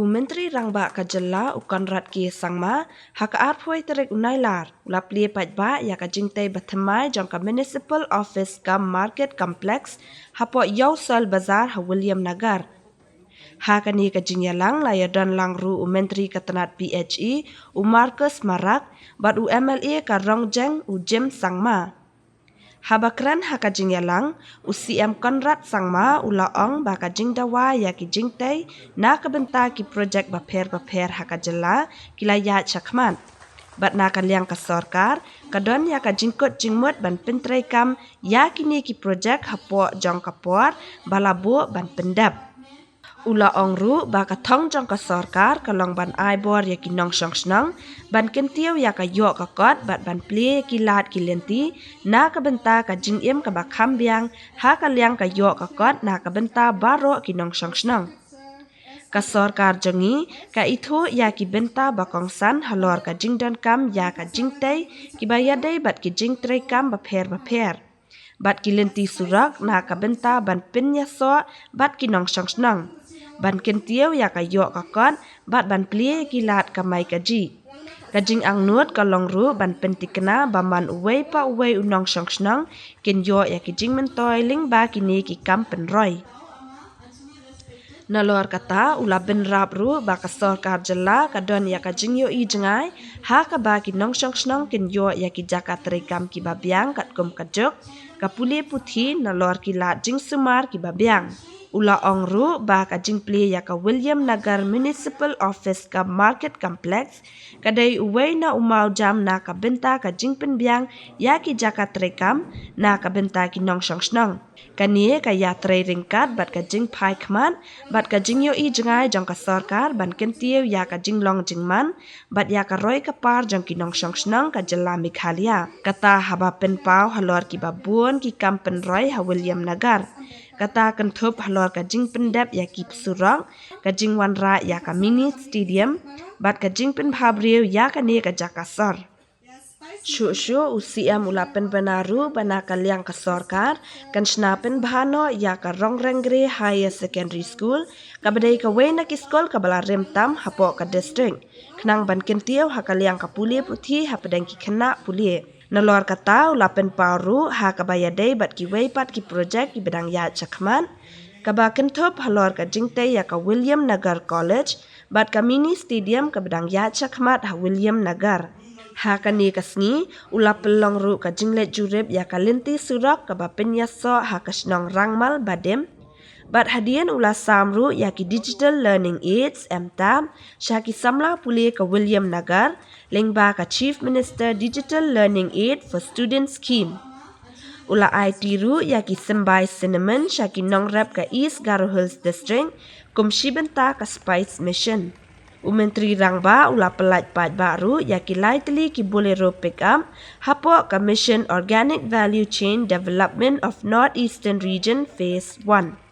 Menteri Rangba Kajela Conrad Sangma hakaat poi terek unailar ula Plie Pajba ya ka jingtai bathmai jong ka Municipal Office kam Market Complex hapo Yausal Bazar ha Williamnagar. Hakani ka jingyalang layadon langru Menteri Katanat PHE Marcus Marak bat MLA ka Rongjeng Jim Sangma. Habakran haka jingyalang CM Conrad Sangma ulaong baka jingdawa ya ki jingtai na kabenta ki projek baper haka jela kilaya chakman. Bat na kaliang ka sorkar kadon ya ka jingkot jingmut ban pentrai kam ya kini ki projek hapo jong kapor balabo ban pendap. Ulaong ru baka thong jong ka sorkar kalong ban aibor ya ki nong shong snong ban kentiau ya ka yok ka kot bat ban Plie ki lat ki lenti na ka benta ka jingim ka bakham biang ha ka liang ka yok ka kot na ka benta baro ki nong shong snong. Ka sorkar jongi ka itu ya ki benta bakong san halor ka jingdon kam ya ka jingtai ki bayadai bat ki jingtrai kam baper. Bat ki lenti surak na ka benta ban pinya so bat ki nong shong snong. Ban kentiau ya ka yok ka kon bat ban Plie kilat ka mai ka ji. Kajing ang nuot ka long ru ban pentikna baman uwei pa uwei unong shong snong kin yok ya ki jing mentoy ling ba kini ki kam penroy. Nalor kata ula ben rap ru ba ka sorkar jela kadon ya ka jing yo i jengai ha ka ba ki nong shong snong kin yok ya ki jakat rekam ki babiang kat kum kajok ka Plie puthi nalor kilat jing sumar ki babiang. Ula ongru ba ka jing Plie ya ka Williamnagar Municipal Office ka Market Complex kadai uwei na umau jam na ka benta ka jing penbiang ya ki jakat rekam na ka benta ki nong shong snong. Kani ka ya trei ringkat bat ka jing pai kman bat ka jing yo i jengai jong ka sorkar ban kentiau ya ka jing long jing man bat ya ka roi ka par jong ki nong shong snong ka jela Meghalaya. Kata haba pen pau halor ki babun ki kam pen roi ha Williamnagar. Kata kentup halor ka jing pendap ya ki surang ka jing wanra ya ka mini stadium bat ka jing pen bhabriu ya ka ne ka jakasor. Shu CM ulapen benaru bana kaliang ka sorkar kan snapen bahano ya ka Rongrengre Higher Secondary School ka badai ka wei na ki skol ka bala remtam hapo ka district knang ban kentiau ha kaliang ka Plie puthi ha padang ki khana Plie. Nalor kata ulapen paru ha ka bayadai bat ki wei pat ki projek ki bedang ya chakman ka ba kentup halor ka jingtai ya ka Williamnagar College bat ka mini stadium ka bedang ya chakmat ha Williamnagar. Ha ka ni kasngi ulapel long ru ka jinglet jurib ya ka lenti surak ka ba penyaso ha ka snong rangmal badem. Bat hadian ula samru ya ki digital learning aids MTAM syaki samla Plie ka Williamnagar lengba ka Chief Minister Digital Learning Aid for Students Scheme. Ula IT ru ya ki Sembai Cinnamon syaki nong rap ka East Garo Hills District kum shibenta ka Spice Mission. Menteri Rangba ula pelat pat baru ya ki lightly ki bolero pick up hapo ka Mission Organic Value Chain Development of Northeastern Region Phase 1.